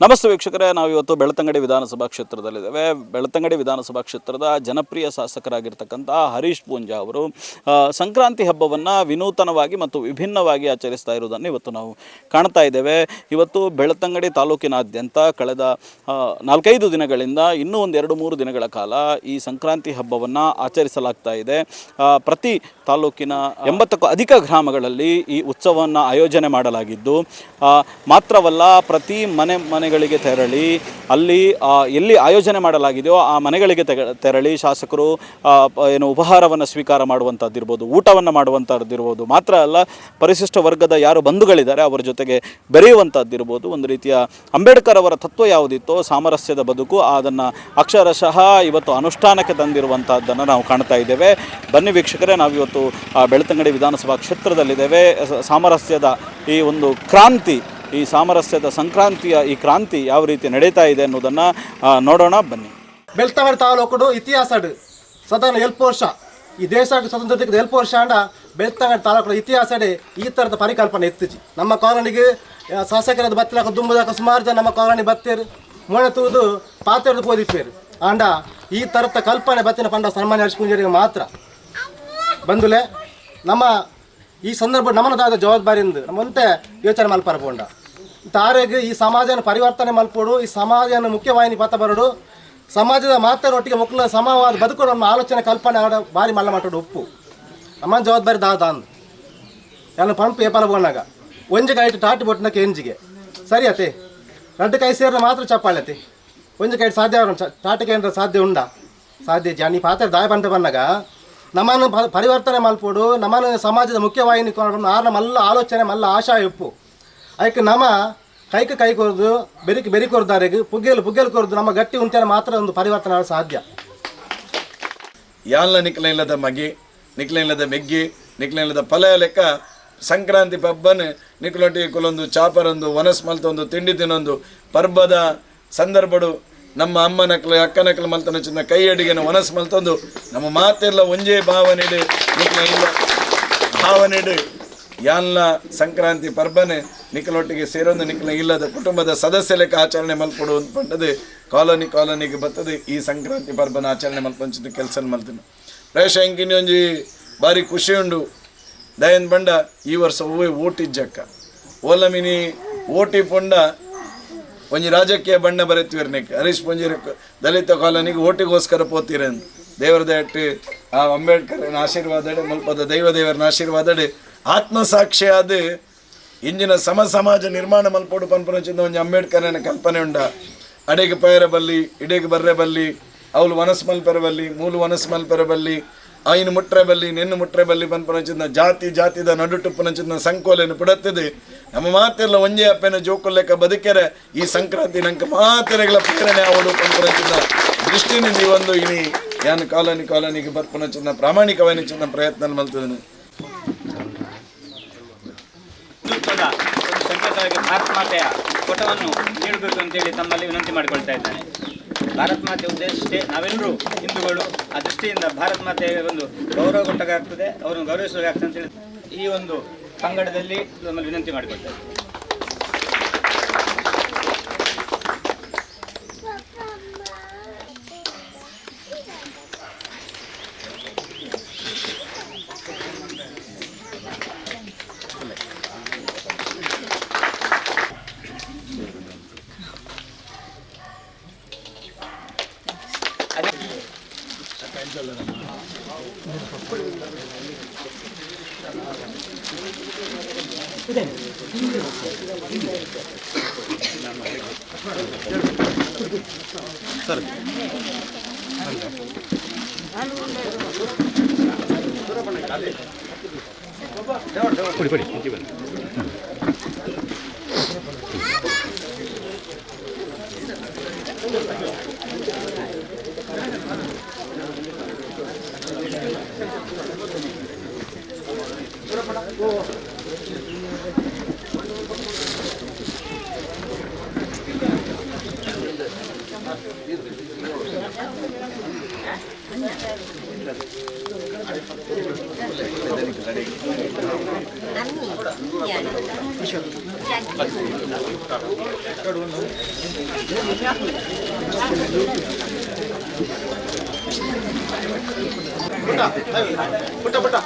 ನಮಸ್ತೆ ವೀಕ್ಷಕರೇ, ನಾವು ಇವತ್ತು ಬೆಳ್ತಂಗಡಿ ವಿಧಾನಸಭಾ ಕ್ಷೇತ್ರದಲ್ಲಿದ್ದೇವೆ. ಬೆಳ್ತಂಗಡಿ ವಿಧಾನಸಭಾ ಕ್ಷೇತ್ರದ ಜನಪ್ರಿಯ ಶಾಸಕರಾಗಿರ್ತಕ್ಕಂಥ ಹರೀಶ್ ಪೂಂಜಾ ಅವರು ಸಂಕ್ರಾಂತಿ ಹಬ್ಬವನ್ನು ವಿನೂತನವಾಗಿ ಮತ್ತು ವಿಭಿನ್ನವಾಗಿ ಆಚರಿಸ್ತಾ ಇರುವುದನ್ನು ಇವತ್ತು ನಾವು ಕಾಣ್ತಾ ಇದ್ದೇವೆ. ಇವತ್ತು ಬೆಳ್ತಂಗಡಿ ತಾಲೂಕಿನಾದ್ಯಂತ ಕಳೆದ 4-5 ದಿನಗಳಿಂದ ಇನ್ನೂ ಒಂದು 2-3 ದಿನಗಳ ಕಾಲ ಈ ಸಂಕ್ರಾಂತಿ ಹಬ್ಬವನ್ನು ಆಚರಿಸಲಾಗ್ತಾ ಇದೆ. ಪ್ರತಿ ತಾಲೂಕಿನ 80ಕ್ಕೂ ಅಧಿಕ ಗ್ರಾಮಗಳಲ್ಲಿ ಈ ಉತ್ಸವವನ್ನು ಆಯೋಜನೆ ಮಾಡಲಾಗಿದ್ದು, ಮಾತ್ರವಲ್ಲ ಪ್ರತಿ ಮನೆಗಳಿಗೆ ತೆರಳಿ ಅಲ್ಲಿ ಎಲ್ಲಿ ಆಯೋಜನೆ ಮಾಡಲಾಗಿದೆಯೋ ಆ ಮನೆಗಳಿಗೆ ತೆರಳಿ ಶಾಸಕರು ಉಪಹಾರವನ್ನು ಸ್ವೀಕಾರ ಮಾಡುವಂಥದ್ದಿರ್ಬೋದು, ಊಟವನ್ನು ಮಾಡುವಂಥದ್ದಿರ್ಬೋದು. ಮಾತ್ರ ಅಲ್ಲ, ಪರಿಶಿಷ್ಟ ವರ್ಗದ ಯಾರು ಬಂಧುಗಳಿದ್ದಾರೆ ಅವರ ಜೊತೆಗೆ ಬೆರೆಯುವಂಥದ್ದಿರ್ಬೋದು. ಒಂದು ರೀತಿಯ ಅಂಬೇಡ್ಕರ್ ಅವರ ತತ್ವ ಯಾವುದಿತ್ತೋ ಸಾಮರಸ್ಯದ ಬದುಕು, ಅದನ್ನು ಅಕ್ಷರಶಃ ಇವತ್ತು ಅನುಷ್ಠಾನಕ್ಕೆ ತಂದಿರುವಂಥದ್ದನ್ನು ನಾವು ಕಾಣ್ತಾ ಇದ್ದೇವೆ. ಬನ್ನಿ ವೀಕ್ಷಕರೇ, ನಾವಿವತ್ತು ಬೆಳ್ತಂಗಡಿ ವಿಧಾನಸಭಾ ಕ್ಷೇತ್ರದಲ್ಲಿದ್ದೇವೆ. ಸಾಮರಸ್ಯದ ಈ ಒಂದು ಕ್ರಾಂತಿ, ಈ ಸಾಮರಸ್ಯದ ಸಂಕ್ರಾಂತಿಯ ಈ ಕ್ರಾಂತಿ ಯಾವ ರೀತಿ ನಡೀತಾ ಇದೆ ಅನ್ನೋದನ್ನು ನೋಡೋಣ ಬನ್ನಿ. ಬೆಳ್ತಂಗಡಿ ತಾಲೂಕು ಇತಿಹಾಸ ಸಾಧಾರಣ 40 ವರ್ಷ ಈ ದೇಶ ಸ್ವತಂತ್ರ 40 ವರ್ಷ ಅಂಡ ಬೆಳ್ತಂಗಡಿ ತಾಲೂಕು ಇತಿಹಾಸ ಈ ಥರದ ಪರಿಕಲ್ಪನೆ ಎತ್ತಿಜಿ ನಮ್ಮ ಕಾಲೋನಿಗೆ ಶಾಸಕರದ ಬತ್ತಿನ ದುಂಬುದಾಕ ಸುಮಾರು ಜನ ನಮ್ಮ ಕಾಲೋನಿ ಬತ್ತೇರು ಮೊಣೆ ತೂದು ಪಾತ್ರದ ಪೋದಿಪ್ಪೇರು ಅಂಡ ಈ ಥರದ ಕಲ್ಪನೆ ಬತ್ತಿನ ಪಂಡ ಸನ್ಮಾನ್ಯ ಹರೀಶ್ ಪೂಂಜಾರಿಗೆ ಮಾತ್ರ ಬಂದುಲೆ ನಮ್ಮ ಈ ಸಂದರ್ಭ ನಮ್ಮದಾದ ಜವಾಬ್ದಾರಿಯಿಂದ ನಮ್ಮಂತೆ ಯೋಚನೆ ಮಲ್ಪರಬೋಂಡ ತಾರೆಗೆ ಈ ಸಮಾಜನ ಪರಿವರ್ತನೆ ಮಲ್ಪೋಡು, ಈ ಸಮಾಜನ ಮುಖ್ಯವಾಹಿನಿ ಪಥ ಬರೋಡು, ಸಮಾಜದ ಮಾತರೊಟ್ಟಿಗೆ ಮುಕ್ಲ ಸಮವಾದ ಬದುಕು ನಮ್ಮ ಆಲೋಚನೆ ಕಲ್ಪನೆ ಆಡ ಭಾರಿ ಮಲ್ಲ ಮಾತಾಡು ಉಪ್ಪು ನಮ್ಮ ಜವಾಬ್ದಾರಿ ದಾದ ಅಂದು ಎಲ್ಲ ಪಂಪ್ ಏಪಲ ಬೋನಾಗ ಒಂಜಿ ಕೈಟ್ ಟಾಟಿ ಬೊಟ್ಟಿನ ಕೆಂಜಿಗೆ ಸರಿ ಅತೆ 2 ಕೈ ಸೇರಿನ ಮಾತ್ರ ಚಪ್ಪಾಳತೆ ಒಂಜಿ ಕೈಟ್ ಸಾಧ್ಯ ಟಾಟಿಗೆ ಅಂದ್ರೆ ಸಾಧ್ಯ ಉಂಡ ಸಾಧ್ಯ ಜಾನಿ ಪಾತ್ರ ದಾಯ ಬಂದ ಬಂದಾಗ ನಮ್ಮನ್ನು ಪರಿವರ್ತನೆ ಮಲ್ಪೋಡು, ನಮ್ಮನ್ನು ಸಮಾಜದ ಮುಖ್ಯವಾಹಿನಿ ಆರ್ನ ಮಲ್ಲ ಆಲೋಚನೆ ಮಲ್ಲ ಆಶಾ ಉಪ್ಪು ಅದಕ್ಕೆ ನಮ್ಮ ಕೈ ಕೊರದು ಬೆರಿ ಕೊರದಾರೆಗೆ ಪುಗ್ಗೆಲು ಕೊರದು ನಮ್ಮ ಗಟ್ಟಿ ಉಂಟೆ ಮಾತ್ರ ಒಂದು ಪರಿವರ್ತನೆ ಆಗಲು ಸಾಧ್ಯ. ಯಾನ್ಲ ನಿಕ್ಲ ಇಲ್ಲದ ಮಗೆ ನಿಕ್ಲ ಇಲ್ಲದ ಮೆಗ್ಗೆ ನಿಕ್ಲ ಇಲ್ಲದ ಫಲ ಲೆಕ್ಕ ಸಂಕ್ರಾಂತಿ ಪಬ್ಬನ ನಿಕ್ಲೊಟ್ಟಿಗೆ ಕುಲೊಂದು ಚಾಪರೊಂದು ವನಸ್ ಮಲ್ತೊಂದು ತಿಂಡಿ ತಿನ್ನೊಂದು ಪರ್ಬದ ಸಂದರ್ಭಡು ನಮ್ಮ ಅಮ್ಮ ನಕ್ಲು ಅಕ್ಕ ನಕ್ಲು ಮಲ್ತನ ಚಿನ್ನ ಕೈ ಅಡಿಗೆನ ವನಸ್ ಮಲ್ತೊಂದು ನಮ್ಮ ಮಾತೆಲ್ಲ ಒಂಜೇ ಭಾವನೆಡು ನಿಕ್ಲ ಇಲ್ಲ ಭಾವನೆಡು ಯಾನ್ಲ ಸಂಕ್ರಾಂತಿ ಪರ್ಬನೆ ನಿಕ್ಲೊಟ್ಟಿಗೆ ಸೇರೊಂದು ನಿಕ್ಲ ಇಲ್ಲದ ಕುಟುಂಬದ ಸದಸ್ಯ ಲೆಕ್ಕ ಆಚರಣೆ ಮಲ್ಪಡು ಅಂತ ಪಂಡದು ಕಾಲೋನಿಗೆ ಬರ್ತದೆ. ಈ ಸಂಕ್ರಾಂತಿ ಪರ್ಬನ ಆಚರಣೆ ಮಲ್ಪಂಚಿದ್ದು ಕೆಲಸ ಮಲ್ತೀನಿ ಪ್ರೇಷ ಇಂಕಿನಿ ಒಂಜಿ ಭಾರಿ ಖುಷಿ ಉಂಡು. ದಯನ್ ಬಂಡ ಈ ವರ್ಷ ಓಟಿಜ್ಜಕ್ಕ ಓಲಮಿನಿ ಓಟಿ ಪೊಂಡ ಒಂಜಿ ರಾಜಕೀಯ ಬಣ್ಣ ಬರೆತಿವರ್ನಿಕ್ಕೆ ಹರೀಶ್ ಪೂಂಜಿ ದಲಿತ ಕಾಲೋನಿಗೆ ಓಟಿಗೋಸ್ಕರ ಪೋತಿರೇನು ದೇವರ ದಯಟ್ಟು ಆ ಅಂಬೇಡ್ಕರ್ನ ಆಶೀರ್ವಾದಡೆ ಮಲ್ಪದ ದೇವರನ ಆಶೀರ್ವಾದಡೆ ಆತ್ಮಸಾಕ್ಷಿಯಾದ ಇಂಜಿನ ಸಮಾಜ ನಿರ್ಮಾಣ ಮಲ್ಪೋಡು ಪನ್ಪುನಚಿಂದ ಒಂಜಿ ಅಂಬೇಡ್ಕರ್ನ ಕಲ್ಪನೆ ಉಂಡ. ಅಡೆಗೆ ಪೈರ ಬಲ್ಲಿ ಇಡೆಗೆ ಬರ್ರೆ ಬಲ್ಲಿ ಅವಳು ವನಸ್ ಮಲ್ಪೆರ ಬಲ್ಲಿ ಮೂಲು ವನಸ್ ಮಲ್ಪೆರ ಬಲ್ಲಿ ಐನು ಮುಟ್ರೆ ಬಲ್ಲಿ ನೆನ್ನು ಮುಟ್ರೆ ಬಲ್ಲಿ ಪನ್ಪುನಚಿಂದ ಜಾತಿದ ನಡುಟುಪ್ಪುನಚಿಂದ ಸಂಕೋಲೆಯನ್ನು ಪುಡತ್ತದೆ. ನಮ್ಮ ಮಾತೆಲ್ಲ ಒಂಜೇ ಅಪ್ಪನ ಜೋಕೊಲ್ಲೆಕ್ಕ ಬದುಕೆರೆ ಈ ಸಂಕ್ರಾಂತಿ ನಂಗೆ ಮಾತೆರೆಗಳ ಪ್ರೇರಣೆ ಅವಳು ಪನ್ಪುನಚಿಂದ ದೃಷ್ಟಿನಿಂದ ಈ ಒಂದು ಇನಿ ಯಾನು ಕಾಲೋನಿಗೆ ಬರ್ಪುನಚಿಂದ ಪ್ರಾಮಾಣಿಕವಾಗಿ ಚಿನ್ನ ಪ್ರಯತ್ನ ಮಲ್ತದನು. ಸಂಕೇತವಾಗಿ ಭಾರತ ಮಾತೆಯ ಫೋಟೋವನ್ನು ನೀಡಬೇಕು ಅಂತೇಳಿ ತಮ್ಮಲ್ಲಿ ವಿನಂತಿ ಮಾಡಿಕೊಳ್ತಾ ಇದ್ದೇನೆ. ಭಾರತ ಮಾತೆ ಉದ್ದೇಶಕ್ಕೆ ನಾವೆಲ್ಲರೂ ಹಿಂದೂಗಳು, ಆ ದೃಷ್ಟಿಯಿಂದ ಭಾರತ ಮಾತೆಗೆ ಒಂದು ಗೌರವ ಕೊಟ್ಟಾಗ್ತದೆ, ಅವರನ್ನು ಗೌರವಿಸಬೇಕಾಗ್ತದೆ ಅಂತೇಳಿ ಈ ಒಂದು ಪಂಗಡದಲ್ಲಿ ನಮ್ಮಲ್ಲಿ ವಿನಂತಿ ಮಾಡಿಕೊಳ್ತಾ ಇದ್ದೇನೆ. ಸರ್ ಕೊಡಿ ಪುಟ್ಟ ಪುಟ್ಟ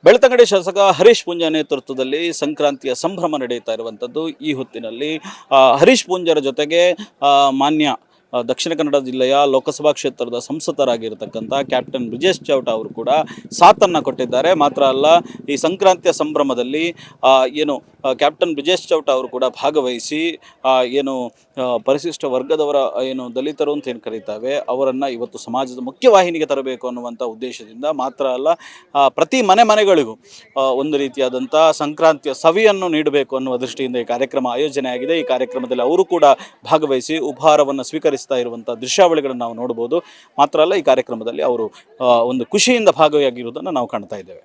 ಬೆಳ್ತಂಗಡಿ ಶಾಸಕ ಹರೀಶ್ ಪೂಂಜಾ ನೇತೃತ್ವದಲ್ಲಿ ಸಂಕ್ರಾಂತಿಯ ಸಂಭ್ರಮ ನಡೆಯುತ್ತಾ ಇರುವಂಥದ್ದು. ಈ ಹೊತ್ತಿನಲ್ಲಿ ಹರೀಶ್ ಪೂಂಜಾರ ಜೊತೆಗೆ ಮಾನ್ಯ ದಕ್ಷಿಣ ಕನ್ನಡ ಜಿಲ್ಲೆಯ ಲೋಕಸಭಾ ಕ್ಷೇತ್ರದ ಸಂಸದರಾಗಿರ್ತಕ್ಕಂಥ ಕ್ಯಾಪ್ಟನ್ ಬ್ರಿಜೇಶ್ ಚೌಟ ಅವರು ಕೂಡ ಸಾಥನ್ನು ಕೊಟ್ಟಿದ್ದಾರೆ. ಮಾತ್ರ ಅಲ್ಲ, ಈ ಸಂಕ್ರಾಂತಿಯ ಸಂಭ್ರಮದಲ್ಲಿ ಏನು ಕ್ಯಾಪ್ಟನ್ ಬ್ರಿಜೇಶ್ ಚೌಟ ಅವರು ಕೂಡ ಭಾಗವಹಿಸಿ ಏನು ಪರಿಶಿಷ್ಟ ವರ್ಗದವರ ಏನು ದಲಿತರು ಅಂತ ಏನು ಕರೀತಾವೆ ಅವರನ್ನು ಇವತ್ತು ಸಮಾಜದ ಮುಖ್ಯವಾಹಿನಿಗೆ ತರಬೇಕು ಅನ್ನುವಂಥ ಉದ್ದೇಶದಿಂದ, ಮಾತ್ರ ಅಲ್ಲ ಪ್ರತಿ ಮನೆಗಳಿಗೂ ಒಂದು ರೀತಿಯಾದಂಥ ಸಂಕ್ರಾಂತಿಯ ಸವಿಯನ್ನು ನೀಡಬೇಕು ಅನ್ನುವ ದೃಷ್ಟಿಯಿಂದ ಈ ಕಾರ್ಯಕ್ರಮ ಆಯೋಜನೆ ಆಗಿದೆ. ಈ ಕಾರ್ಯಕ್ರಮದಲ್ಲಿ ಅವರು ಕೂಡ ಭಾಗವಹಿಸಿ ಉಪಹಾರವನ್ನು ಸ್ವೀಕರಿಸ್ತಾ ಇರುವಂಥ ದೃಶ್ಯಾವಳಿಗಳನ್ನು ನಾವು ನೋಡ್ಬೋದು. ಮಾತ್ರ ಅಲ್ಲ, ಈ ಕಾರ್ಯಕ್ರಮದಲ್ಲಿ ಅವರು ಒಂದು ಖುಷಿಯಿಂದ ಭಾಗವಹಿಸಿರುವುದನ್ನು ನಾವು ಕಾಣ್ತಾ ಇದ್ದೇವೆ.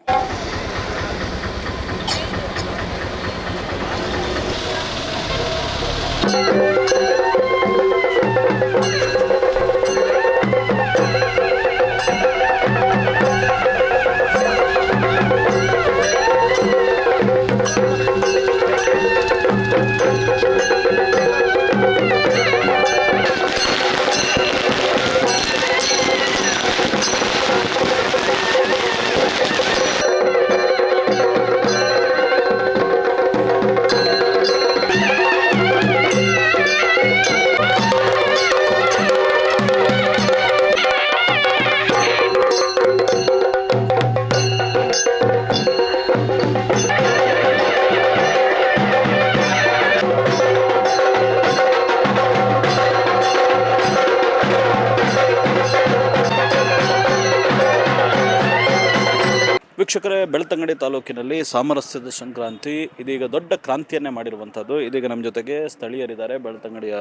ವೀಕ್ಷಕರೇ, ಬೆಳ್ತಂಗಡಿ ತಾಲೂಕಿನಲ್ಲಿ ಸಾಮರಸ್ಯದ ಸಂಕ್ರಾಂತಿ ಇದೀಗ ದೊಡ್ಡ ಕ್ರಾಂತಿಯನ್ನೇ ಮಾಡಿರುವಂಥದ್ದು. ಇದೀಗ ನಮ್ಮ ಜೊತೆಗೆ ಸ್ಥಳೀಯರಿದ್ದಾರೆ, ಬೆಳ್ತಂಗಡಿಯ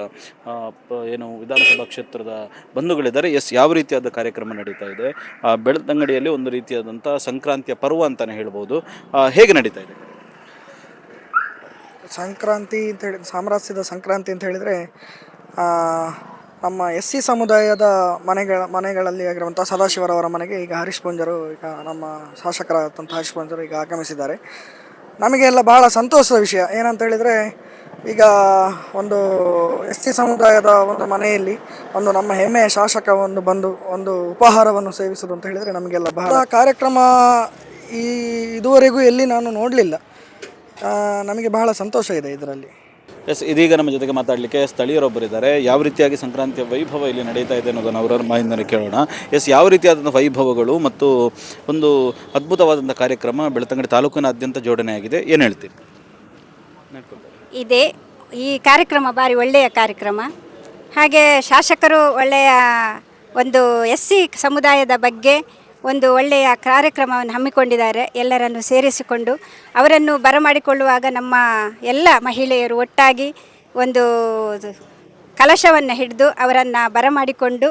ಏನು ವಿಧಾನಸಭಾ ಕ್ಷೇತ್ರದ ಬಂಧುಗಳಿದ್ದಾರೆ. ಯಾವ ರೀತಿಯಾದ ಕಾರ್ಯಕ್ರಮ ನಡೀತಾ ಇದೆ? ಬೆಳ್ತಂಗಡಿಯಲ್ಲಿ ಒಂದು ರೀತಿಯಾದಂಥ ಸಂಕ್ರಾಂತಿಯ ಪರ್ವ ಅಂತಲೇ ಹೇಳ್ಬೋದು. ಹೇಗೆ ನಡೀತಾ ಇದೆ ಸಂಕ್ರಾಂತಿ ಅಂತ ಹೇಳಿ? ಸಾಮರಸ್ಯದ ಸಂಕ್ರಾಂತಿ ಅಂತ ಹೇಳಿದರೆ ನಮ್ಮ SC ಸಮುದಾಯದ ಮನೆಗಳಲ್ಲಿ ಆಗಿರುವಂಥ ಸದಾಶಿವರವರ ಮನೆಗೆ ಈಗ ಹರೀಶ್ ಪೂಂಜರು, ಈಗ ನಮ್ಮ ಶಾಸಕರಾದಂಥ ಹರೀಶ್ ಪೂಂಜರು ಈಗ ಆಗಮಿಸಿದ್ದಾರೆ. ನಮಗೆಲ್ಲ ಬಹಳ ಸಂತೋಷದ ವಿಷಯ ಏನಂತ ಹೇಳಿದರೆ, ಈಗ ಒಂದು SC ಸಮುದಾಯದ ಒಂದು ಮನೆಯಲ್ಲಿ ಒಂದು ನಮ್ಮ ಹೆಮ್ಮೆಯ ಶಾಸಕ ಬಂದು ಒಂದು ಉಪಹಾರವನ್ನು ಸೇವಿಸೋದು ಅಂತ ಹೇಳಿದರೆ ನಮಗೆಲ್ಲ ಬಹಳ ಕಾರ್ಯಕ್ರಮ ಇದುವರೆಗೂ ಎಲ್ಲಿ ನಾನು ನೋಡಲಿಲ್ಲ. ನಮಗೆ ಬಹಳ ಸಂತೋಷ ಇದೆ ಇದರಲ್ಲಿ. ಇದೀಗ ನಮ್ಮ ಜೊತೆಗೆ ಮಾತಾಡಲಿಕ್ಕೆ ಸ್ಥಳೀಯರೊಬ್ಬರಿದ್ದಾರೆ. ಯಾವ ರೀತಿಯಾಗಿ ಸಂಕ್ರಾಂತಿಯ ವೈಭವ ಇಲ್ಲಿ ನಡೀತಾ ಇದೆ ಅನ್ನೋದನ್ನು ಅವರ ಮಾಹಿತಿಯನ್ನು ಕೇಳೋಣ. ಯಾವ ರೀತಿಯಾದಂಥ ವೈಭವಗಳು ಮತ್ತು ಒಂದು ಅದ್ಭುತವಾದಂಥ ಕಾರ್ಯಕ್ರಮ ಬೆಳ್ತಂಗಡಿ ತಾಲೂಕಿನಾದ್ಯಂತ ಜೋಡಣೆಯಾಗಿದೆ, ಏನು ಹೇಳ್ತೀರಿ? ಇದೆ ಈ ಕಾರ್ಯಕ್ರಮ ಭಾರಿ ಒಳ್ಳೆಯ ಕಾರ್ಯಕ್ರಮ. ಹಾಗೆ ಶಾಸಕರು ಒಳ್ಳೆಯ ಒಂದು SC ಸಮುದಾಯದ ಬಗ್ಗೆ ಒಂದು ಒಳ್ಳೆಯ ಕಾರ್ಯಕ್ರಮವನ್ನು ಹಮ್ಮಿಕೊಂಡಿದ್ದಾರೆ. ಎಲ್ಲರನ್ನು ಸೇರಿಸಿಕೊಂಡು ಅವರನ್ನು ಬರಮಾಡಿಕೊಳ್ಳುವಾಗ ನಮ್ಮ ಎಲ್ಲ ಮಹಿಳೆಯರು ಒಟ್ಟಾಗಿ ಒಂದು ಕಲಶವನ್ನು ಹಿಡಿದು ಅವರನ್ನು ಬರಮಾಡಿಕೊಂಡು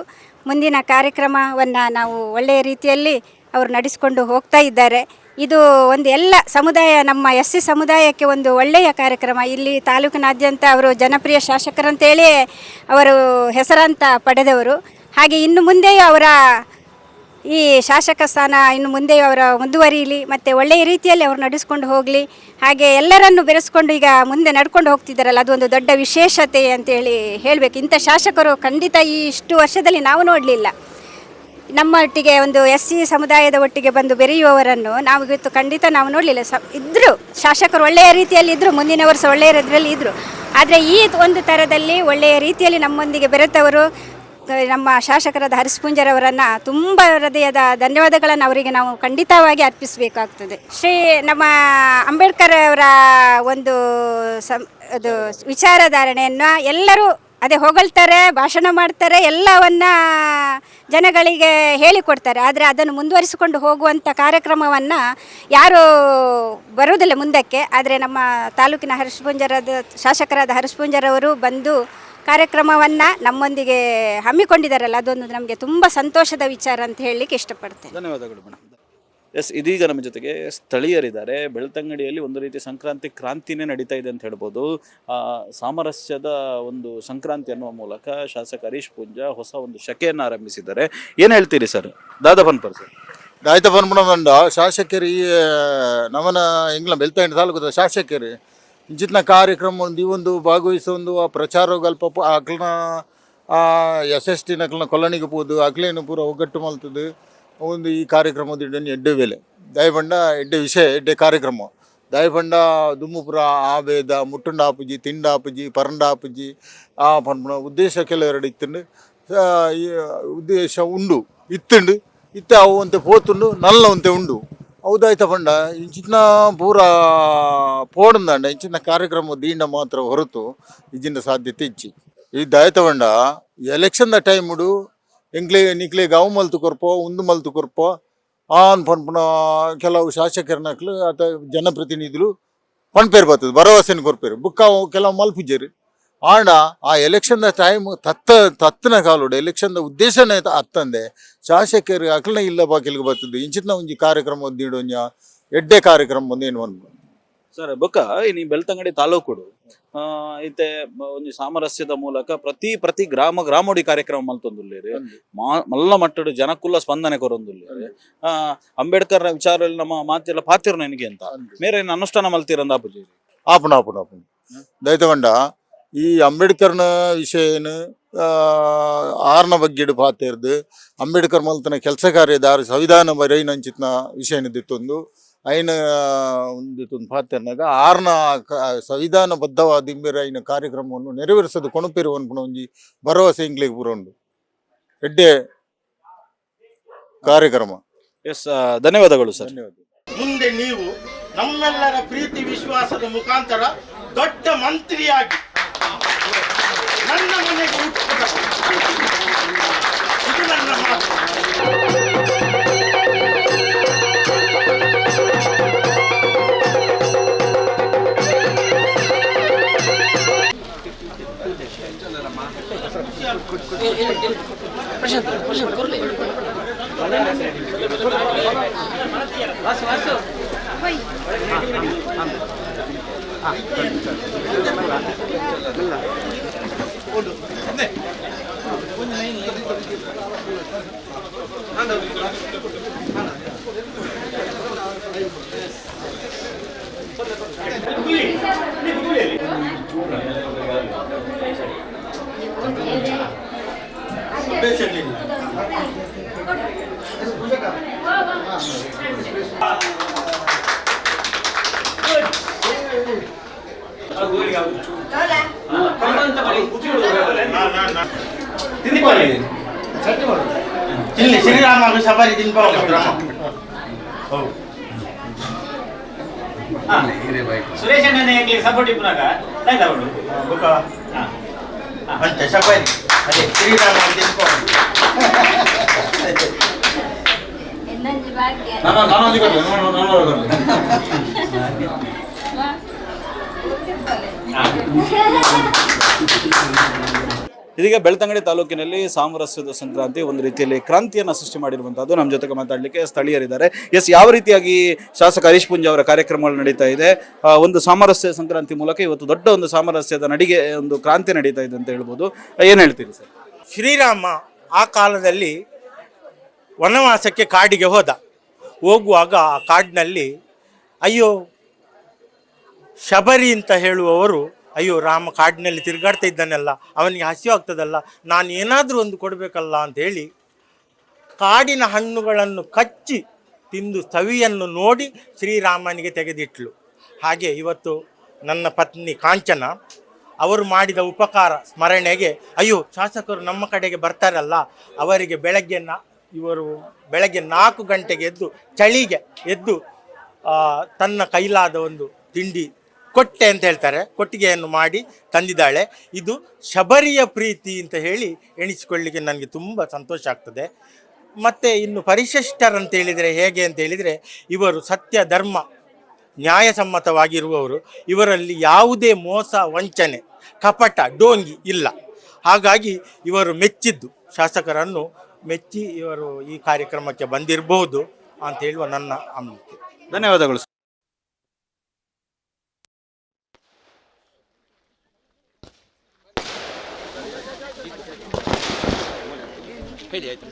ಮುಂದಿನ ಕಾರ್ಯಕ್ರಮವನ್ನು ನಾವು ಒಳ್ಳೆಯ ರೀತಿಯಲ್ಲಿ ಅವರು ನಡೆಸಿಕೊಂಡು ಹೋಗ್ತಾ ಇದ್ದಾರೆ. ಇದು ಒಂದು ಎಲ್ಲ ಸಮುದಾಯ, ನಮ್ಮ SC ಸಮುದಾಯಕ್ಕೆ ಒಂದು ಒಳ್ಳೆಯ ಕಾರ್ಯಕ್ರಮ. ಇಲ್ಲಿ ತಾಲೂಕಿನಾದ್ಯಂತ ಅವರು ಜನಪ್ರಿಯ ಶಾಸಕರಂತೇಳಿ ಅವರು ಹೆಸರಂತ ಪಡೆದವರು. ಹಾಗೆ ಇನ್ನು ಮುಂದೆಯೂ ಅವರ ಈ ಶಾಸಕ ಸ್ಥಾನ ಇನ್ನು ಮುಂದೆಯೂ ಅವರ ಮುಂದುವರಿಯಲಿ ಮತ್ತು ಒಳ್ಳೆಯ ರೀತಿಯಲ್ಲಿ ಅವರು ನಡೆಸ್ಕೊಂಡು ಹೋಗಲಿ. ಹಾಗೆ ಎಲ್ಲರನ್ನು ಬೆರೆಸ್ಕೊಂಡು ಈಗ ಮುಂದೆ ನಡ್ಕೊಂಡು ಹೋಗ್ತಿದ್ದಾರಲ್ಲ, ಅದೊಂದು ದೊಡ್ಡ ವಿಶೇಷತೆ ಅಂತೇಳಿ ಹೇಳಬೇಕು. ಇಂಥ ಶಾಸಕರು ಖಂಡಿತ ಇಷ್ಟು ವರ್ಷದಲ್ಲಿ ನಾವು ನೋಡಲಿಲ್ಲ. ನಮ್ಮ ಒಟ್ಟಿಗೆ ಒಂದು SC ಸಮುದಾಯದ ಒಟ್ಟಿಗೆ ಬಂದು ಬೆರೆಯುವವರನ್ನು ನಾವು ಇವತ್ತು ಖಂಡಿತ ನಾವು ನೋಡಲಿಲ್ಲ. ಇದ್ದರು ಶಾಸಕರು ಒಳ್ಳೆಯ ರೀತಿಯಲ್ಲಿ ಇದ್ದರು, ಮುಂದಿನ ವರ್ಷ ಒಳ್ಳೆಯ ಇದರಲ್ಲಿ ಇದ್ದರು. ಆದರೆ ಈ ಒಂದು ಥರದಲ್ಲಿ ಒಳ್ಳೆಯ ರೀತಿಯಲ್ಲಿ ನಮ್ಮೊಂದಿಗೆ ಬೆರೆತವರು ನಮ್ಮ ಶಾಸಕರಾದ ಹರೀಶ್ ಪೂಂಜರವರನ್ನು ತುಂಬ ಹೃದಯದ ಧನ್ಯವಾದಗಳನ್ನು ಅವರಿಗೆ ನಾವು ಖಂಡಿತವಾಗಿ ಅರ್ಪಿಸಬೇಕಾಗ್ತದೆ. ನಮ್ಮ ಅಂಬೇಡ್ಕರ್ ಅವರ ಒಂದು ಅದು ವಿಚಾರಧಾರಣೆಯನ್ನು ಎಲ್ಲರೂ ಅದೇ ಹೊಗಳ್ತಾರೆ, ಭಾಷಣ ಮಾಡ್ತಾರೆ, ಎಲ್ಲವನ್ನು ಜನಗಳಿಗೆ ಹೇಳಿಕೊಡ್ತಾರೆ. ಆದರೆ ಅದನ್ನು ಮುಂದುವರಿಸಿಕೊಂಡು ಹೋಗುವಂಥ ಕಾರ್ಯಕ್ರಮವನ್ನು ಯಾರೂ ಬರುವುದಿಲ್ಲ ಮುಂದಕ್ಕೆ. ಆದರೆ ನಮ್ಮ ತಾಲೂಕಿನ ಹರೀಶ್ ಪೂಂಜಾರದ ಶಾಸಕರಾದ ಹರೀಶ್ ಪೂಂಜಾರವರು ಬಂದು ಕಾರ್ಯಕ್ರಮವನ್ನು ನಮ್ಮೊಂದಿಗೆ ಹಮ್ಮಿಕೊಂಡಿದ್ದಾರಲ್ಲ, ಅದೊಂದು ನಮಗೆ ತುಂಬ ಸಂತೋಷದ ವಿಚಾರ ಅಂತ ಹೇಳಲಿಕ್ಕೆ ಇಷ್ಟಪಡ್ತೇನೆ. ಧನ್ಯವಾದಗಳು ಮೇಡಮ್. ಎಸ್, ಇದೀಗ ನಮ್ಮ ಜೊತೆಗೆ ಸ್ಥಳೀಯರಿದ್ದಾರೆ. ಬೆಳ್ತಂಗಡಿಯಲ್ಲಿ ಒಂದು ರೀತಿ ಸಂಕ್ರಾಂತಿ ಕ್ರಾಂತಿನೇ ನಡೀತಾ ಇದೆ ಅಂತ ಹೇಳ್ಬೋದು. ಸಾಮರಸ್ಯದ ಒಂದು ಸಂಕ್ರಾಂತಿ ಅನ್ನುವ ಮೂಲಕ ಶಾಸಕ ಹರೀಶ್ ಪೂಂಜಾ ಹೊಸ ಒಂದು ಶಕೆಯನ್ನು ಆರಂಭಿಸಿದ್ದಾರೆ. ಏನು ಹೇಳ್ತೀರಿ ಸರ್? ದಾದಾಪನ್ಪರ್ ಸರ್. ದಾಯ್ತ ಬಂದ್ಬಿಡೋದಂಡ ಶಾಸಕರು ಈ ನಮನ ಎಂಗ್ಲ ಬೆಳ್ತಂಗಡಿ ತಾಲೂಕದ ಶಾಸಕರು ಇಂಚಿನ ಕಾರ್ಯಕ್ರಮ ಒಂದು ಭಾಗವಹಿಸೊಂದು ಆ ಪ್ರಚಾರ ಗಲ್ಪ ಅಕ್ಲನ SST ನಕ್ಲನ ಕೊಲ್ಲಣಿಗೆ ಪೋದು ಅಕ್ಲೇನು ಪೂರ ಒಗ್ಗಟ್ಟು ಮಲ್ತದು ಒಂದು ಈ ಕಾರ್ಯಕ್ರಮದ ಎಡ್ಡೆ ವೇಳೆ ದಯಬಂಡ ಎಡ್ಡೆ ವಿಷಯ ಎಡ್ಡೆ ಕಾರ್ಯಕ್ರಮ ದಯಬಂಡ ದುಮ್ಮುಪುರ ಆಬೇದ ಮುಟ್ಟುಂಡ ಆಪುಜಿ ತಿಂಡ ಆಪುಜಿ ಪರಂಡ ಆಪುಜಿ ಆ ಪನ್ಪುಣ ಉದ್ದೇಶ ಕೆಲವೆರಡು ಇತ್ತುಂಡು ಉದ್ದೇಶ ಉಂಡು ಇತ್ತುಂಡು ಇತ್ತ ಅವು ಅಂತೆ ಪೋತುಂಡು ನಲ್ಲ ಅಂತೆ ಉಂಡು ಹೌದಾಯ್ತ ಪಂಡ ಇಂಚಿನ ಪೂರ ಪೋಡಂದಂಡ ಇಂಚಿನ ಕಾರ್ಯಕ್ರಮ ದೀಂಡ ಮಾತ್ರ ಹೊರತು ಇಜಿಂದ ಸಾಧ್ಯತೆ ಇಚ್ಚಿ ಈ ದಾಯ್ತ ಪಂಡ ಎಲೆಕ್ಷನ್ ಟೈಮುಡು ಎಂಕ್ಲೆ ನಿಕ್ಲೆ ಗಾವು ಮಲ್ತು ಕೊರ್ಪೋ ಉಂದು ಮಲ್ತು ಕೊರ್ಪೋ ಆನ್ ಪನ್ಪುನ ಕೆಲವು ಶಾಸಕರನಕ್ಲು ಅಥವಾ ಜನಪ್ರತಿನಿಧುಲು ಪನ್ಪೇರು ಬರ್ತದೆ ಭರವಸೆನ ಕೊರ್ಪೇರು ಬುಕ್ಕ ಕೆಲವು ಮಲ್ಪುಜೇರು ಆಂಡ ಆ ಎಲೆಕ್ಷನ್ ಟೈಮ್ ತತ್ತನ ಕಾಲೋಡು ಎಲೆಕ್ಷನ್ ಉದ್ದೇಶನೇ ಅತ್ತಂದೆ ಶಾಸಕರು ಅಕ್ಲನ ಇಲ್ಲ ಬಾಕಿಲ್ಗೆ ಬರ್ತದೆ ಇಂಚಿನ ಒಂಜಿ ಕಾರ್ಯಕ್ರಮ ನೀಡೋಂಜ ಎಡ್ಡೆ ಕಾರ್ಯಕ್ರಮ ಒಂದೇನು ಅನ್ಬೋದು ಸರ್. ಬೊಕ್ಕ ಇನ್ನು ಬೆಳ್ತಂಗಡಿ ತಾಲೂಕುಡು ಐತೆ ಒಂದು ಸಾಮರಸ್ಯದ ಮೂಲಕ ಪ್ರತಿ ಗ್ರಾಮೋಡಿ ಕಾರ್ಯಕ್ರಮ ಮಲ್ತೊಂದುಲ್ಲೇರಿ ಮಲ್ಲ ಮಟ್ಟಡು ಜನಕ್ಕುಲ್ಲ ಸ್ಪಂದನೆ ಕೊರೊಂದುಲ್ಲೇರಿ. ಅಂಬೇಡ್ಕರ್ ವಿಚಾರದಲ್ಲಿ ನಮ್ಮ ಮಾತೆಲ್ಲ ಪಾತಿರ್ ನನಗೆ ಅಂತ ಮೇರೆ ಅನುಷ್ಠಾನ ಮಲ್ತೀರಂದ ಆಪುಜಿ ಆಪುಣ ದಯತಗೊಂಡ ಈ ಅಂಬೇಡ್ಕರ್ನ ವಿಷಯನು ಆರ್ನ ಬಗ್ಗೆ ಪಾತಿರ್ದು ಅಂಬೇಡ್ಕರ್ ಮಲ್ತನ ಕೆಲಸ ಕಾರ್ಯದಾರ ಸಂವಿಧಾನ ಬರೈನಂಚಿತ್ನ ವಿಷಯನದಿತ್ತೊಂದು ಐನ ಒಂದಿತ್ತೊಂದು ಪಾತ್ರನಾಗ ಆರ್ನ ಸಂವಿಧಾನಬದ್ಧವಾದ ಇಂಬೇರೆ ಐನ ಕಾರ್ಯಕ್ರಮವನ್ನು ನೆರವೇರಿಸೋದು ಕೊಣಪೇರು ಅನ್ಪುಣ ಒಂಜಿ ಭರವಸೆ ಇಂಗ್ಲಿಗೆ ಪೂರೊಂಡು ಎಡ್ಡೆ ಕಾರ್ಯಕ್ರಮ. ಎಸ್, ಧನ್ಯವಾದಗಳು ಸರ್. ಮುಂದೆ ನೀವು ನಮ್ಮೆಲ್ಲರ ಪ್ರೀತಿ ವಿಶ್ವಾಸದ ಮುಖಾಂತರ ದೊಡ್ಡ ಮಂತ್ರಿಯಾಗಿ ನನ್ನ ಮನೆಗೆ ಇದು ನನ್ನ ಮಾತು. ಇಲ್ಲಿ ಶ್ರೀರಾಮ ಸಫಾರಿ ಸುರೇಶ್ ಅಣ್ಣನಿಗೆ ಸಪೋರ್ಟ್ ಇಪ್ಪನಾಗ ಅಂತ ಸಫಾರಿ ಅದೇ ಶ್ರೀರಾಮ ಇದೀಗ ಬೆಳ್ತಂಗಡಿ ತಾಲೂಕಿನಲ್ಲಿ ಸಾಮರಸ್ಯದ ಸಂಕ್ರಾಂತಿ ಒಂದು ರೀತಿಯಲ್ಲಿ ಕ್ರಾಂತಿಯನ್ನು ಸೃಷ್ಟಿ ಮಾಡಿರುವಂತಹದ್ದು. ನಮ್ಮ ಜೊತೆಗೆ ಮಾತಾಡಲಿಕ್ಕೆ ಸ್ಥಳೀಯರಿದ್ದಾರೆ. ಎಸ್, ಯಾವ ರೀತಿಯಾಗಿ ಶಾಸಕ ಹರೀಶ್ ಪೂಂಜಾ ಅವರ ಕಾರ್ಯಕ್ರಮಗಳು ನಡೀತಾ ಇದೆ? ಒಂದು ಸಾಮರಸ್ಯ ಸಂಕ್ರಾಂತಿ ಮೂಲಕ ಇವತ್ತು ದೊಡ್ಡ ಒಂದು ಸಾಮರಸ್ಯದ ನಡಿಗೆ ಒಂದು ಕ್ರಾಂತಿ ನಡೀತಾ ಇದೆ ಅಂತ ಹೇಳ್ಬೋದು. ಏನು ಹೇಳ್ತೀರಿ ಸರ್? ಶ್ರೀರಾಮ ಆ ಕಾಲದಲ್ಲಿ ವನವಾಸಕ್ಕೆ ಕಾಡಿಗೆ ಹೋಗುವಾಗ ಆ ಕಾಡಿನಲ್ಲಿ ಅಯ್ಯೋ ಶಬರಿ ಅಂತ ಹೇಳುವವರು ಅಯ್ಯೋ ರಾಮ ಕಾಡಿನಲ್ಲಿ ತಿರುಗಾಡ್ತಾ ಇದ್ದಾನಲ್ಲ, ಅವನಿಗೆ ಹಸಿವು ಆಗ್ತದಲ್ಲ, ನಾನು ಏನಾದರೂ ಒಂದು ಕೊಡಬೇಕಲ್ಲ ಅಂಥೇಳಿ ಕಾಡಿನ ಹಣ್ಣುಗಳನ್ನು ಕಚ್ಚಿ ತಿಂದು ಸವಿಯನ್ನು ನೋಡಿ ಶ್ರೀರಾಮನಿಗೆ ತೆಗೆದಿಟ್ಲು. ಹಾಗೆ ಇವತ್ತು ನನ್ನ ಪತ್ನಿ ಕಾಂಚನ ಅವರು ಮಾಡಿದ ಉಪಕಾರ ಸ್ಮರಣೆಗೆ ಅಯ್ಯೋ ಶಾಸಕರು ನಮ್ಮ ಕಡೆಗೆ ಬರ್ತಾರಲ್ಲ, ಅವರಿಗೆ ಇವರು ಬೆಳಗ್ಗೆ 4 ಗಂಟೆಗೆ ಚಳಿಗೆ ಎದ್ದು ತನ್ನ ಕೈಲಾದ ಒಂದು ತಿಂಡಿ ಕೊಟ್ಟೆ ಅಂತ ಹೇಳ್ತಾರೆ, ಕೊಟ್ಟಿಗೆಯನ್ನು ಮಾಡಿ ತಂದಿದ್ದಾಳೆ. ಇದು ಶಬರಿಯ ಪ್ರೀತಿ ಅಂತ ಹೇಳಿ ಎಣಿಸಿಕೊಳ್ಳಿಕ್ಕೆ ನನಗೆ ತುಂಬ ಸಂತೋಷ ಆಗ್ತದೆ. ಮತ್ತು ಇನ್ನು ಪರಿಶಿಷ್ಟರಂತ ಹೇಳಿದರೆ ಹೇಗೆ ಅಂತ ಹೇಳಿದರೆ, ಇವರು ಸತ್ಯ ಧರ್ಮ ನ್ಯಾಯಸಮ್ಮತವಾಗಿರುವವರು. ಇವರಲ್ಲಿ ಯಾವುದೇ ಮೋಸ ವಂಚನೆ ಕಪಟ ಡೋಂಗಿ ಇಲ್ಲ. ಹಾಗಾಗಿ ಇವರು ಮೆಚ್ಚಿದ್ದು, ಶಾಸಕರನ್ನು ಮೆಚ್ಚಿ ಇವರು ಈ ಕಾರ್ಯಕ್ರಮಕ್ಕೆ ಬಂದಿರಬಹುದು ಅಂತ ಹೇಳುವ ನನ್ನ ನಂಬಿಕೆ. ಧನ್ಯವಾದಗಳು. ಹೇಳಿ ಆಯ್ತು.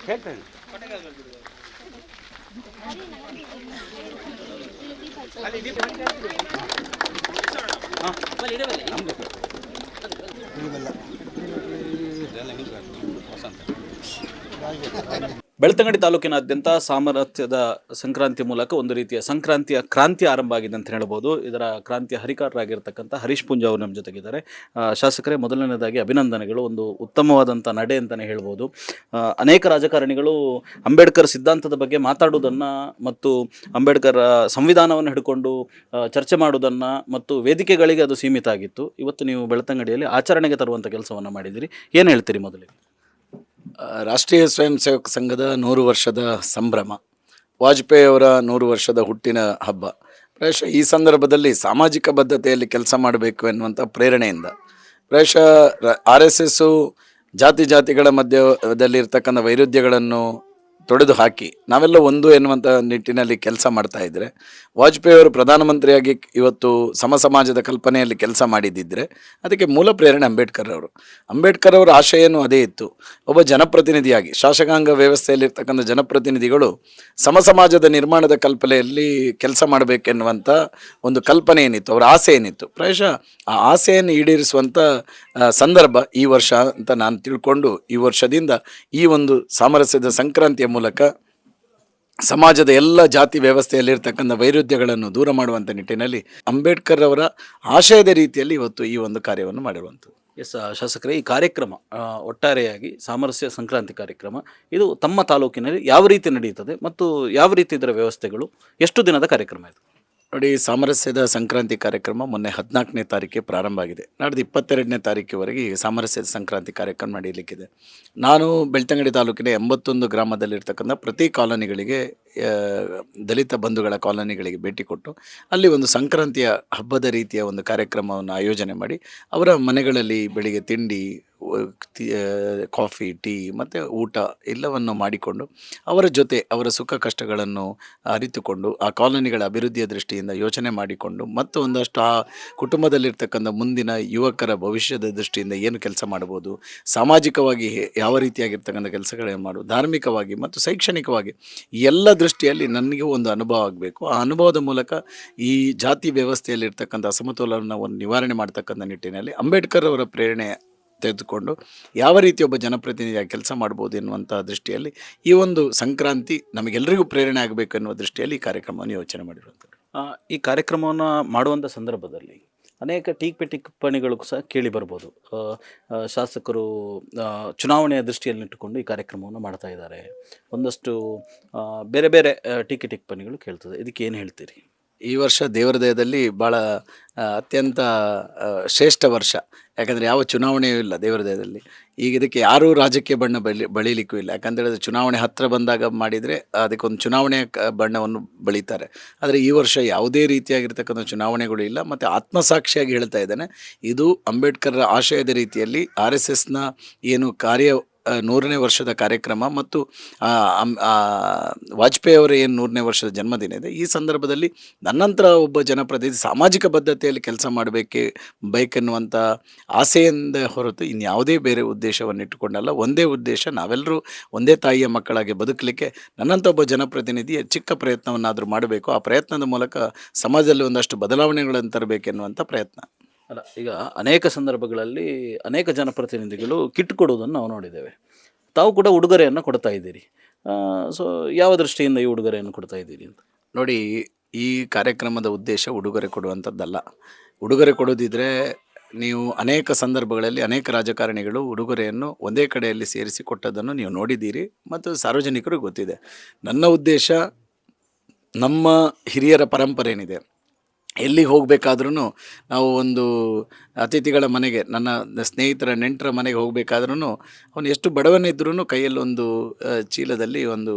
ಹೇಳ್ತೇನೆ. ಬೆಳ್ತಂಗಡಿ ತಾಲೂಕಿನಾದ್ಯಂತ ಸಾಮರಸ್ಯದ ಸಂಕ್ರಾಂತಿ ಮೂಲಕ ಒಂದು ರೀತಿಯ ಸಂಕ್ರಾಂತಿಯ ಕ್ರಾಂತಿ ಆರಂಭ ಆಗಿದೆ ಅಂತ ಹೇಳ್ಬೋದು. ಇದರ ಕ್ರಾಂತಿಯ ಹರಿಕಾರರಾಗಿರ್ತಕ್ಕಂಥ ಹರೀಶ್ ಪೂಂಜಾ ಅವರು ನಮ್ಮ ಜೊತೆಗಿದ್ದಾರೆ. ಶಾಸಕರೇ, ಮೊದಲನೇದಾಗಿ ಅಭಿನಂದನೆಗಳು. ಒಂದು ಉತ್ತಮವಾದಂಥ ನಡೆ ಅಂತಲೇ ಹೇಳ್ಬೋದು. ಅನೇಕ ರಾಜಕಾರಣಿಗಳು ಅಂಬೇಡ್ಕರ್ ಸಿದ್ಧಾಂತದ ಬಗ್ಗೆ ಮಾತಾಡೋದನ್ನು ಮತ್ತು ಅಂಬೇಡ್ಕರ್ ಸಂವಿಧಾನವನ್ನು ಹಿಡ್ಕೊಂಡು ಚರ್ಚೆ ಮಾಡೋದನ್ನು ಮತ್ತು ವೇದಿಕೆಗಳಿಗೆ ಅದು ಸೀಮಿತ ಆಗಿತ್ತು. ಇವತ್ತು ನೀವು ಬೆಳ್ತಂಗಡಿಯಲ್ಲಿ ಆಚರಣೆಗೆ ತರುವಂಥ ಕೆಲಸವನ್ನು ಮಾಡಿದ್ದೀರಿ. ಏನು ಹೇಳ್ತೀರಿ ಮೊದಲಿಗೆ? ರಾಷ್ಟ್ರೀಯ ಸ್ವಯಂ ಸೇವಕ ಸಂಘದ 100 ವರ್ಷದ ಸಂಭ್ರಮ, ವಾಜಪೇಯಿ ಅವರ 100 ವರ್ಷದ ಹುಟ್ಟಿನ ಹಬ್ಬ. ಪ್ರಾಯಶಃ ಈ ಸಂದರ್ಭದಲ್ಲಿ ಸಾಮಾಜಿಕ ಬದ್ಧತೆಯಲ್ಲಿ ಕೆಲಸ ಮಾಡಬೇಕು ಎನ್ನುವಂಥ ಪ್ರೇರಣೆಯಿಂದ ಪ್ರಾಯಶಃ RSSಸು ಜಾತಿಗಳ ಮಧ್ಯದಲ್ಲಿರ್ತಕ್ಕಂಥ ವೈರುಧ್ಯಗಳನ್ನು ತೊಡೆದು ಹಾಕಿ ನಾವೆಲ್ಲ ಒಂದು ಎನ್ನುವಂಥ ನಿಟ್ಟಿನಲ್ಲಿ ಕೆಲಸ ಮಾಡ್ತಾ ಇದ್ದರೆ, ವಾಜಪೇಯಿ ಅವರು ಪ್ರಧಾನಮಂತ್ರಿಯಾಗಿ ಇವತ್ತು ಸಮಾಜದ ಕಲ್ಪನೆಯಲ್ಲಿ ಕೆಲಸ ಮಾಡಿದ್ದಿದ್ರೆ ಅದಕ್ಕೆ ಮೂಲ ಪ್ರೇರಣೆ ಅಂಬೇಡ್ಕರ್ ಅವರ ಆಶಯನೂ ಅದೇ ಇತ್ತು. ಒಬ್ಬ ಜನಪ್ರತಿನಿಧಿಯಾಗಿ ಶಾಸಕಾಂಗ ವ್ಯವಸ್ಥೆಯಲ್ಲಿರ್ತಕ್ಕಂಥ ಜನಪ್ರತಿನಿಧಿಗಳು ಸಮಾಜದ ನಿರ್ಮಾಣದ ಕಲ್ಪನೆಯಲ್ಲಿ ಕೆಲಸ ಮಾಡಬೇಕೆನ್ನುವಂಥ ಒಂದು ಕಲ್ಪನೆ ಏನಿತ್ತು, ಅವರ ಆಸೆ ಏನಿತ್ತು. ಪ್ರಾಯಶಃ ಆ ಆಸೆಯನ್ನು ಈಡೇರಿಸುವಂಥ ಸಂದರ್ಭ ಈ ವರ್ಷ ಅಂತ ನಾನು ತಿಳ್ಕೊಂಡು, ಈ ವರ್ಷದಿಂದ ಈ ಒಂದು ಸಾಮರಸ್ಯದ ಸಂಕ್ರಾಂತಿಯ ಮೂಲಕ ಸಮಾಜದ ಎಲ್ಲ ಜಾತಿ ವ್ಯವಸ್ಥೆಯಲ್ಲಿರ್ತಕ್ಕಂಥ ವೈರುಧ್ಯಗಳನ್ನು ದೂರ ಮಾಡುವಂಥ ನಿಟ್ಟಿನಲ್ಲಿ ಅಂಬೇಡ್ಕರ್ ಅವರ ಆಶಯದ ರೀತಿಯಲ್ಲಿ ಇವತ್ತು ಈ ಒಂದು ಕಾರ್ಯವನ್ನು ಮಾಡಿರುವಂಥದ್ದು. ಎಸ್ ಶಾಸಕರೇ, ಈ ಕಾರ್ಯಕ್ರಮ ಒಟ್ಟಾರೆಯಾಗಿ ಸಾಮರಸ್ಯ ಸಂಕ್ರಾಂತಿ ಕಾರ್ಯಕ್ರಮ ಇದು ತಮ್ಮ ತಾಲೂಕಿನಲ್ಲಿ ಯಾವ ರೀತಿ ನಡೆಯುತ್ತದೆ ಮತ್ತು ಯಾವ ರೀತಿ ಇದರ ವ್ಯವಸ್ಥೆಗಳು, ಎಷ್ಟು ದಿನದ ಕಾರ್ಯಕ್ರಮ ಇದು? ನೋಡಿ, ಸಾಮರಸ್ಯದ ಸಂಕ್ರಾಂತಿ ಕಾರ್ಯಕ್ರಮ ಮೊನ್ನೆ 14ನೇ ತಾರೀಕಿಗೆ ಪ್ರಾರಂಭ ಆಗಿದೆ. ನಾಡ್ದು 22ನೇ ತಾರೀಕಿವರೆಗೆ ಈ ಸಾಮರಸ್ಯದ ಸಂಕ್ರಾಂತಿ ಕಾರ್ಯಕ್ರಮ ನಡೆಯಲಿಕ್ಕಿದೆ. ನಾನು ಬೆಳ್ತಂಗಡಿ ತಾಲೂಕಿನ 81 ಗ್ರಾಮದಲ್ಲಿರ್ತಕ್ಕಂಥ ಪ್ರತಿ ಕಾಲೋನಿಗಳಿಗೆ, ದಲಿತ ಬಂಧುಗಳ ಕಾಲೋನಿಗಳಿಗೆ ಭೇಟಿ ಕೊಟ್ಟು ಅಲ್ಲಿ ಒಂದು ಸಂಕ್ರಾಂತಿಯ ಹಬ್ಬದ ರೀತಿಯ ಒಂದು ಕಾರ್ಯಕ್ರಮವನ್ನು ಆಯೋಜನೆ ಮಾಡಿ ಅವರ ಮನೆಗಳಲ್ಲಿ ಬೆಳಿಗ್ಗೆ ತಿಂಡಿ, ಕಾಫಿ, ಟೀ ಮತ್ತು ಊಟ ಎಲ್ಲವನ್ನು ಮಾಡಿಕೊಂಡು ಅವರ ಜೊತೆ ಅವರ ಸುಖ ಕಷ್ಟಗಳನ್ನು ಅರಿತುಕೊಂಡು ಆ ಕಾಲೋನಿಗಳ ಅಭಿವೃದ್ಧಿಯ ದೃಷ್ಟಿಯಿಂದ ಯೋಚನೆ ಮಾಡಿಕೊಂಡು ಮತ್ತು ಒಂದಷ್ಟು ಆ ಕುಟುಂಬದಲ್ಲಿರ್ತಕ್ಕಂಥ ಮುಂದಿನ ಯುವಕರ ಭವಿಷ್ಯದ ದೃಷ್ಟಿಯಿಂದ ಏನು ಕೆಲಸ ಮಾಡ್ಬೋದು, ಸಾಮಾಜಿಕವಾಗಿ ಯಾವ ರೀತಿಯಾಗಿರ್ತಕ್ಕಂಥ ಕೆಲಸಗಳನ್ನು ಮಾಡೋದು, ಧಾರ್ಮಿಕವಾಗಿ ಮತ್ತು ಶೈಕ್ಷಣಿಕವಾಗಿ ಎಲ್ಲ ದೃಷ್ಟಿಯಲ್ಲಿ ನನಗೆ ಒಂದು ಅನುಭವ ಆಗಬೇಕು. ಆ ಅನುಭವದ ಮೂಲಕ ಈ ಜಾತಿ ವ್ಯವಸ್ಥೆಯಲ್ಲಿರ್ತಕ್ಕಂಥ ಅಸಮತೋಲನವನ್ನು ನಿವಾರಣೆ ಮಾಡ್ತಕ್ಕಂಥ ನಿಟ್ಟಿನಲ್ಲಿ ಅಂಬೇಡ್ಕರ್ ಅವರ ಪ್ರೇರಣೆ ತೆಗೆದುಕೊಂಡು ಯಾವ ರೀತಿ ಒಬ್ಬ ಜನಪ್ರತಿನಿಧಿಯಾಗಿ ಕೆಲಸ ಮಾಡ್ಬೋದು ಎನ್ನುವಂಥ ದೃಷ್ಟಿಯಲ್ಲಿ ಈ ಒಂದು ಸಂಕ್ರಾಂತಿ ನಮಗೆಲ್ಲರಿಗೂ ಪ್ರೇರಣೆ ಆಗಬೇಕು ಎನ್ನುವ ದೃಷ್ಟಿಯಲ್ಲಿ ಈ ಕಾರ್ಯಕ್ರಮವನ್ನು ಯೋಚನೆ ಮಾಡಿರುವಂಥದ್ದು. ಈ ಕಾರ್ಯಕ್ರಮವನ್ನು ಮಾಡುವಂಥ ಸಂದರ್ಭದಲ್ಲಿ ಅನೇಕ ಟಿಪ್ಪಣಿಗಳು ಸಹ ಕೇಳಿ ಬರ್ಬೋದು. ಶಾಸಕರು ಚುನಾವಣೆಯ ದೃಷ್ಟಿಯಲ್ಲಿಟ್ಟುಕೊಂಡು ಈ ಕಾರ್ಯಕ್ರಮವನ್ನು ಮಾಡ್ತಾ ಇದ್ದಾರೆ, ಒಂದಷ್ಟು ಬೇರೆ ಬೇರೆ ಟಿಪ್ಪಣಿಗಳು ಕೇಳ್ತದೆ. ಇದಕ್ಕೆ ಏನು ಹೇಳ್ತೀರಿ? ಈ ವರ್ಷ ದೇವರ ದಯದಲ್ಲಿ ಭಾಳ ಅತ್ಯಂತ ಶ್ರೇಷ್ಠ ವರ್ಷ. ಯಾಕಂದರೆ ಯಾವ ಚುನಾವಣೆಯೂ ಇಲ್ಲ ದೇವರ ದಯದಲ್ಲಿ. ಈಗ ಇದಕ್ಕೆ ಯಾರೂ ರಾಜಕೀಯ ಬಣ್ಣ ಬಳಿಲಿಕ್ಕೂ ಇಲ್ಲ. ಯಾಕಂತೇಳಿದ್ರೆ ಚುನಾವಣೆ ಹತ್ತಿರ ಬಂದಾಗ ಮಾಡಿದರೆ ಅದಕ್ಕೊಂದು ಚುನಾವಣೆಯ ಬಣ್ಣವನ್ನು ಬಳಿತಾರೆ. ಆದರೆ ಈ ವರ್ಷ ಯಾವುದೇ ರೀತಿಯಾಗಿರ್ತಕ್ಕಂಥ ಚುನಾವಣೆಗಳು ಇಲ್ಲ. ಮತ್ತು ಆತ್ಮಸಾಕ್ಷಿಯಾಗಿ ಹೇಳ್ತಾ ಇದ್ದೇನೆ, ಇದು ಅಂಬೇಡ್ಕರ್ ಆಶಯದ ರೀತಿಯಲ್ಲಿ RSSನ ಏನು 100ನೇ ವರ್ಷದ ಕಾರ್ಯಕ್ರಮ ಮತ್ತು ವಾಜಪೇಯಿ ಅವರ ಏನು 100ನೇ ವರ್ಷದ ಜನ್ಮದಿನ ಇದೆ. ಈ ಸಂದರ್ಭದಲ್ಲಿ ನನ್ನಂತರ ಒಬ್ಬ ಜನಪ್ರತಿನಿಧಿ ಸಾಮಾಜಿಕ ಬದ್ಧತೆಯಲ್ಲಿ ಕೆಲಸ ಬೇಕೆನ್ನುವಂಥ ಆಸೆಯಿಂದ ಹೊರತು ಇನ್ಯಾವುದೇ ಬೇರೆ ಉದ್ದೇಶವನ್ನು ಇಟ್ಟುಕೊಂಡಲ್ಲ. ಒಂದೇ ಉದ್ದೇಶ, ನಾವೆಲ್ಲರೂ ಒಂದೇ ತಾಯಿಯ ಮಕ್ಕಳಾಗಿ ಬದುಕಲಿಕ್ಕೆ ನನ್ನಂಥ ಒಬ್ಬ ಜನಪ್ರತಿನಿಧಿ ಚಿಕ್ಕ ಪ್ರಯತ್ನವನ್ನಾದರೂ ಮಾಡಬೇಕು. ಆ ಪ್ರಯತ್ನದ ಮೂಲಕ ಸಮಾಜದಲ್ಲಿ ಒಂದಷ್ಟು ಬದಲಾವಣೆಗಳನ್ನು ತರಬೇಕೆನ್ನುವಂಥ ಪ್ರಯತ್ನ. ಅಲ್ಲ, ಈಗ ಅನೇಕ ಸಂದರ್ಭಗಳಲ್ಲಿ ಅನೇಕ ಜನಪ್ರತಿನಿಧಿಗಳು ಕಿಟ್ ಕೊಡುವುದನ್ನು ನಾವು ನೋಡಿದ್ದೇವೆ. ತಾವು ಕೂಡ ಉಡುಗೊರೆಯನ್ನು ಕೊಡ್ತಾ ಇದ್ದೀರಿ. ಸೊ ಯಾವ ದೃಷ್ಟಿಯಿಂದ ಈ ಉಡುಗೊರೆಯನ್ನು ಕೊಡ್ತಾ ಇದ್ದೀರಿ ಅಂತ? ನೋಡಿ, ಈ ಕಾರ್ಯಕ್ರಮದ ಉದ್ದೇಶ ಉಡುಗೊರೆ ಕೊಡುವಂಥದ್ದಲ್ಲ. ಉಡುಗೊರೆ ಕೊಡೋದಿದ್ರೆ ನೀವು ಅನೇಕ ಸಂದರ್ಭಗಳಲ್ಲಿ ಅನೇಕ ರಾಜಕಾರಣಿಗಳು ಉಡುಗೊರೆಯನ್ನು ಒಂದೇ ಕಡೆಯಲ್ಲಿ ಸೇರಿಸಿ ಕೊಟ್ಟದ್ದನ್ನು ನೀವು ನೋಡಿದ್ದೀರಿ ಮತ್ತು ಸಾರ್ವಜನಿಕರು ಗೊತ್ತಿದೆ. ನನ್ನ ಉದ್ದೇಶ, ನಮ್ಮ ಹಿರಿಯರ ಪರಂಪರೆ ಏನಿದೆ, ಎಲ್ಲಿಗೆ ಹೋಗಬೇಕಾದ್ರೂ ನಾವು ಒಂದು ಅತಿಥಿಗಳ ಮನೆಗೆ, ನನ್ನ ಸ್ನೇಹಿತರ ನೆಂಟರ ಮನೆಗೆ ಹೋಗಬೇಕಾದ್ರೂ ಅವನು ಎಷ್ಟು ಬಡವನಿದ್ರೂ ಕೈಯಲ್ಲೊಂದು ಚೀಲದಲ್ಲಿ ಒಂದು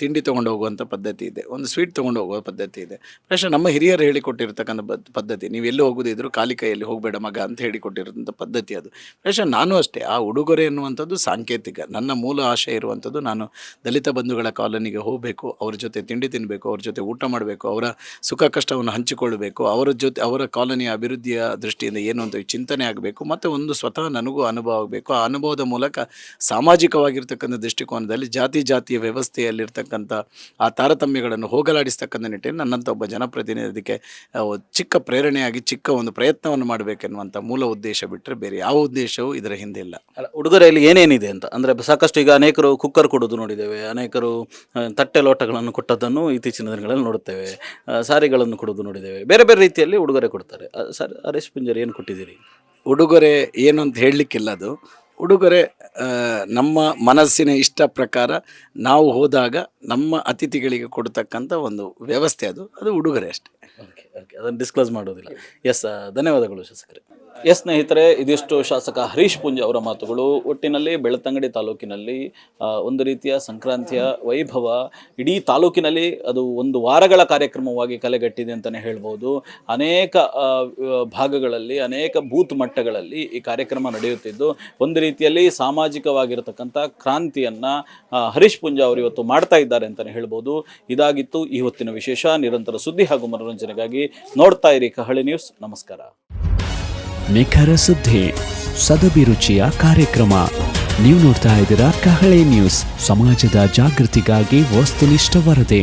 ತಿಂಡಿ ತೊಗೊಂಡು ಹೋಗುವಂಥ ಪದ್ಧತಿ ಇದೆ, ಒಂದು ಸ್ವೀಟ್ ತೊಗೊಂಡು ಹೋಗುವ ಪದ್ಧತಿ ಇದೆ. ಬಹುಶಃ ನಮ್ಮ ಹಿರಿಯರು ಹೇಳಿಕೊಟ್ಟಿರ್ತಕ್ಕಂಥ ಪದ್ಧತಿ, ನೀವು ಎಲ್ಲಿ ಹೋಗೋದಿದ್ರು ಖಾಲಿ ಕೈಯಲ್ಲಿ ಹೋಗಬೇಡ ಮಗ ಅಂತ ಹೇಳಿಕೊಟ್ಟಿರೋಂಥ ಪದ್ಧತಿ ಅದು. ಬಹುಶಃ ನಾನು ಅಷ್ಟೇ, ಆ ಉಡುಗೊರೆ ಎನ್ನುವಂಥದ್ದು ಸಾಂಕೇತಿಕ. ನನ್ನ ಮೂಲ ಆಶಯ ಇರುವಂಥದ್ದು, ನಾನು ದಲಿತ ಬಂಧುಗಳ ಕಾಲೋನಿಗೆ ಹೋಗಬೇಕು, ಅವ್ರ ಜೊತೆ ತಿಂಡಿ ತಿನ್ನಬೇಕು, ಅವ್ರ ಜೊತೆ ಊಟ ಮಾಡಬೇಕು, ಅವರ ಸುಖ ಕಷ್ಟವನ್ನು ಹಂಚಿಕೊಳ್ಬೇಕು, ಅವರ ಜೊತೆ ಅವರ ಕಾಲೋನಿಯ ಅಭಿವೃದ್ಧಿಯ ದೃಷ್ಟಿಯಿಂದ ಏನು ಅಂತ ಚಿಂತನೆ ಆಗಬೇಕು, ಮತ್ತು ಒಂದು ಸ್ವತಃ ನನಗೂ ಅನುಭವ ಆಗಬೇಕು. ಆ ಅನುಭವದ ಮೂಲಕ ಸಾಮಾಜಿಕವಾಗಿರ್ತಕ್ಕಂಥ ದೃಷ್ಟಿಕೋನದಲ್ಲಿ ಜಾತಿಯ ವ್ಯವಸ್ಥೆಯಲ್ಲಿರ್ತಕ್ಕಂಥ ಆ ತಾರತಮ್ಯಗಳನ್ನು ಹೋಗಲಾಡಿಸ್ತಕ್ಕಂಥ ನಿಟ್ಟಿನಲ್ಲಿ ನನ್ನಂಥ ಒಬ್ಬ ಜನಪ್ರತಿನಿಧಿಗೆ ಚಿಕ್ಕ ಪ್ರೇರಣೆಯಾಗಿ ಚಿಕ್ಕ ಒಂದು ಪ್ರಯತ್ನವನ್ನು ಮಾಡಬೇಕೆನ್ನುವಂಥ ಮೂಲ ಉದ್ದೇಶ ಬಿಟ್ಟರೆ ಬೇರೆ ಯಾವ ಉದ್ದೇಶವೂ ಇದರ ಹಿಂದೆ ಇಲ್ಲ. ಉಡುಗೊರೆಯಲ್ಲಿ ಏನೇನಿದೆ ಅಂತ ಅಂದರೆ ಸಾಕಷ್ಟು ಈಗ ಅನೇಕರು ಕುಕ್ಕರ್ ಕೊಡೋದು ನೋಡಿದ್ದೇವೆ, ಅನೇಕರು ತಟ್ಟೆ ಲೋಟಗಳನ್ನು ಕೊಟ್ಟದ್ದನ್ನು ಇತ್ತೀಚಿನ ದಿನಗಳಲ್ಲಿ ನೋಡುತ್ತೇವೆ, ಸಾರಿಗಳನ್ನು ಕೊಡೋದು ನೋಡಿದ್ದೇವೆ, ಬೇರೆ ಬೇರೆ ರೀತಿಯಲ್ಲಿ ಉಡುಗೊರೆ ಕೊಡ್ತಾರೆ. ಸರ್, ಹರೀಶ್ ಪೂಂಜಾರಿ ಏನು ಕೊಟ್ಟಿದ್ದೀರಿ? ಉಡುಗೊರೆ ಏನು ಅಂತ ಹೇಳಲಿಕ್ಕಿಲ್ಲ. ಅದು ಉಡುಗೊರೆ ನಮ್ಮ ಮನಸ್ಸಿನ ಇಷ್ಟ ಪ್ರಕಾರ ನಾವು ಹೋದಾಗ ನಮ್ಮ ಅತಿಥಿಗಳಿಗೆ ಕೊಡ್ತಕ್ಕಂಥ ಒಂದು ವ್ಯವಸ್ಥೆ, ಅದು ಉಡುಗೊರೆ ಅಷ್ಟೇ. ಓಕೆ, ಅದನ್ನು ಡಿಸ್ಕ್ಲೋಸ್ ಮಾಡೋದಿಲ್ಲ. ಎಸ್, ಧನ್ಯವಾದಗಳು ಶಾಸಕರೇ. ಎಸ್ ಸ್ನೇಹಿತರೆ, ಇದಿಷ್ಟು ಶಾಸಕ ಹರೀಶ್ ಪೂಂಜಾ ಅವರ ಮಾತುಗಳು. ಒಟ್ಟಿನಲ್ಲಿ ಬೆಳ್ತಂಗಡಿ ತಾಲೂಕಿನಲ್ಲಿ ಒಂದು ರೀತಿಯ ಸಂಕ್ರಾಂತಿಯ ವೈಭವ ಇಡೀ ತಾಲೂಕಿನಲ್ಲಿ ಅದು ಒಂದು ವಾರಗಳ ಕಾರ್ಯಕ್ರಮವಾಗಿ ಕಲೆಗಟ್ಟಿದೆ ಅಂತಲೇ ಹೇಳ್ಬೋದು. ಅನೇಕ ಭಾಗಗಳಲ್ಲಿ, ಅನೇಕ ಬೂತ್ ಮಟ್ಟಗಳಲ್ಲಿ ಈ ಕಾರ್ಯಕ್ರಮ ನಡೆಯುತ್ತಿದ್ದು ಒಂದು ರೀತಿಯಲ್ಲಿ ಸಾಮಾಜಿಕವಾಗಿರತಕ್ಕಂಥ ಕ್ರಾಂತಿಯನ್ನು ಹರೀಶ್ ಪೂಂಜಾ ಅವರು ಇವತ್ತು ಮಾಡ್ತಾ ಇದ್ದಾರೆ ಅಂತಲೇ ಹೇಳ್ಬೋದು. ಇದಾಗಿತ್ತು ಈ ಹೊತ್ತಿನ ವಿಶೇಷ. ನಿರಂತರ ಸುದ್ದಿ ಹಾಗೂ ಮನೋರಂಜನೆಗಾಗಿ ನೋಡ್ತಾ ಇರಿ ಕಹಳೆ ನ್ಯೂಸ್. ನಮಸ್ಕಾರ. ನಿಖರ ಸುದ್ದಿ, ಸದಭಿರುಚಿಯ ಕಾರ್ಯಕ್ರಮ. ನೀವು ನೋಡ್ತಾ ಇದ್ದೀರಾ ಕಹಳೆ ನ್ಯೂಸ್, ಸಮಾಜದ ಜಾಗೃತಿಗಾಗಿ ವಸ್ತುನಿಷ್ಠ ವರದಿ.